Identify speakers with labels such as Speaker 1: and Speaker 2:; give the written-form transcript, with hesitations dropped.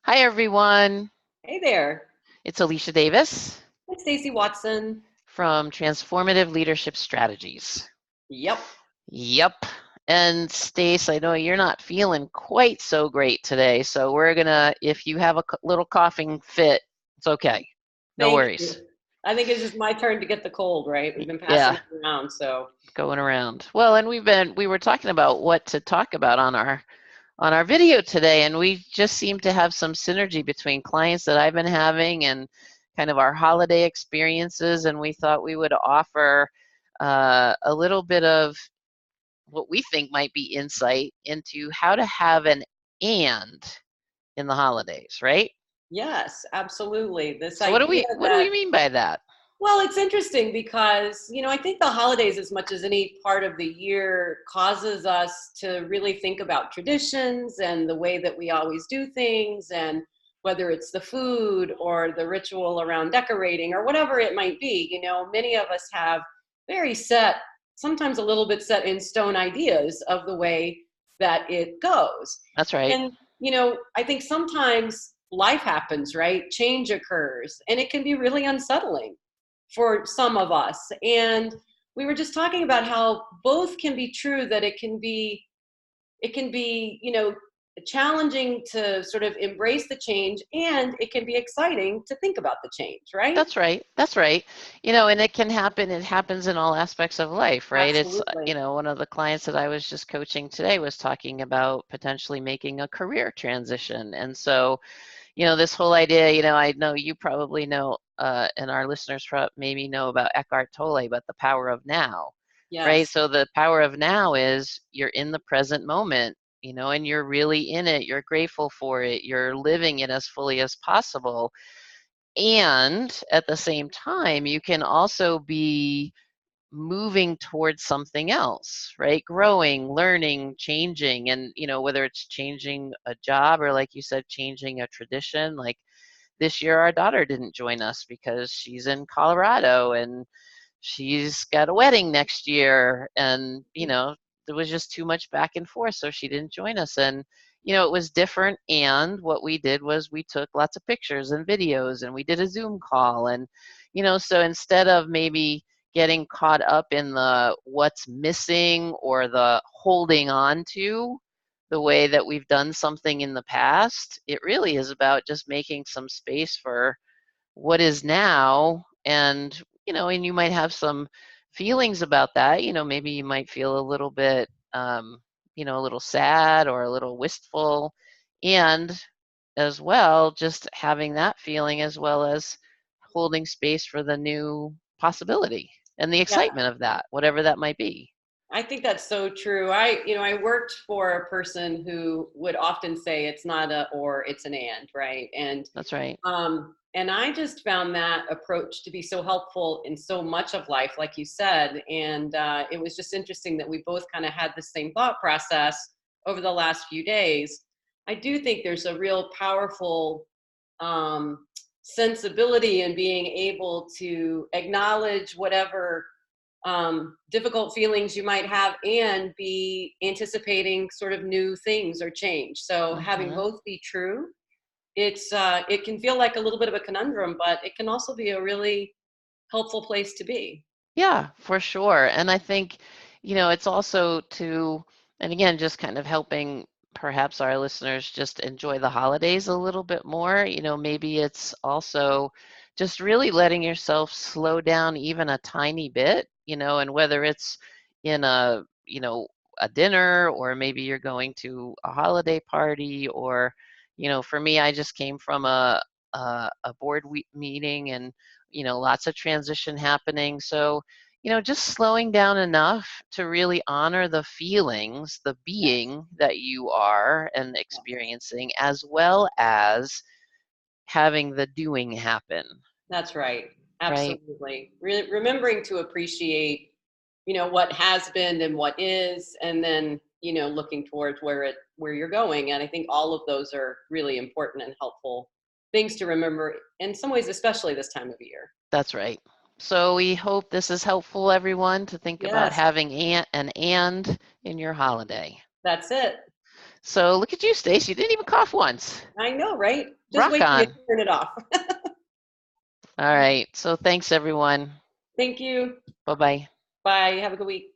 Speaker 1: Hi, everyone.
Speaker 2: Hey there.
Speaker 1: It's Alicia Davis
Speaker 2: It's Stacy Watson.
Speaker 1: from Transformative Leadership Strategies.
Speaker 2: Yep.
Speaker 1: Yep. And Stace, I know you're not feeling quite so great today, so we're gonna, if you have a little coughing fit, it's okay. No
Speaker 2: Thank
Speaker 1: worries.
Speaker 2: you. I think it's just my turn to get the cold, right? We've been passing
Speaker 1: Yeah,
Speaker 2: it around, so
Speaker 1: going around. Well, and we were talking about what to talk about on our video today, and we just seem to have some synergy between clients that I've been having and kind of our holiday experiences, and we thought we would offer a little bit of what we think might be insight into how to have an and in the holidays, right?
Speaker 2: yes, absolutely. This
Speaker 1: So what do
Speaker 2: idea
Speaker 1: we
Speaker 2: that,
Speaker 1: mean by that?
Speaker 2: well, it's interesting because, I think the holidays, as much as any part of the year, causes us to really think about traditions and the way that we always do things, and whether it's the food or the ritual around decorating or whatever it might be. Many of us have very set, sometimes a little bit set in stone ideas of the way that it goes.
Speaker 1: That's right.
Speaker 2: And, I think sometimes life happens, right? Change occurs, and it can be really unsettling for some of us. And we were just talking about how both can be true, that it can be challenging to sort of embrace the change, and it can be exciting to think about the change, right?
Speaker 1: That's right. That's right. And it can happen. It happens in all aspects of life, right? It's,
Speaker 2: Absolutely.
Speaker 1: one of the clients that I was just coaching today was talking about potentially making a career transition. And so, this whole idea, I know you probably know, and our listeners maybe know about Eckhart Tolle, but the power of now, right?
Speaker 2: Yes.
Speaker 1: So the power of now is you're in the present moment, and you're really in it. You're grateful for it. You're living it as fully as possible. And at the same time, you can also be moving towards something else, right? Growing, learning, changing, and whether it's changing a job or, like you said, changing a tradition. Like this year, our daughter didn't join us because she's in Colorado and she's got a wedding next year, and there was just too much back and forth, so she didn't join us. And it was different, and what we did was we took lots of pictures and videos, and we did a Zoom call. And so instead of maybe getting caught up in the what's missing or the holding on to the way that we've done something in the past, it really is about just making some space for what is now. And and you might have some feelings about that. Maybe you might feel a little bit a little sad or a little wistful, and as well just having that feeling as well as holding space for the new possibility and the
Speaker 2: Yeah.
Speaker 1: excitement of that, whatever that might be.
Speaker 2: I think that's so true. I worked for a person who would often say it's not a or, it's an and, right?
Speaker 1: That's right.
Speaker 2: And I just found that approach to be so helpful in so much of life, like you said. And it was just interesting that we both kind of had the same thought process over the last few days. I do think there's a real powerful um, sensibility in being able to acknowledge whatever difficult feelings you might have, and be anticipating sort of new things or change. So having
Speaker 1: Hmm.
Speaker 2: both be true, it can feel like a little bit of a conundrum, but it can also be a really helpful place to be.
Speaker 1: Yeah, for sure. And I think, it's also and again, just kind of helping perhaps our listeners just enjoy the holidays a little bit more. Maybe it's also just really letting yourself slow down even a tiny bit, and whether it's in a dinner, or maybe you're going to a holiday party, or, for me, I just came from a board meeting, and lots of transition happening. So, just slowing down enough to really honor the feelings, the
Speaker 2: Yes.
Speaker 1: being that you are and experiencing, as well as having the doing happen,
Speaker 2: That's right.
Speaker 1: right?
Speaker 2: Absolutely. Remembering to appreciate, what has been and what is, and then, looking towards where you're going. And I think all of those are really important and helpful things to remember in some ways, especially this time of year.
Speaker 1: That's right. So we hope this is helpful, everyone, to think about
Speaker 2: Yes,
Speaker 1: having an and in your holiday.
Speaker 2: that's it.
Speaker 1: So look at you, Stace. You didn't even cough once.
Speaker 2: I know, right? Just
Speaker 1: Rock
Speaker 2: wait till you
Speaker 1: on.
Speaker 2: turn it off.
Speaker 1: All right. So thanks, everyone.
Speaker 2: Thank you.
Speaker 1: Bye-bye.
Speaker 2: Bye. Have a good week.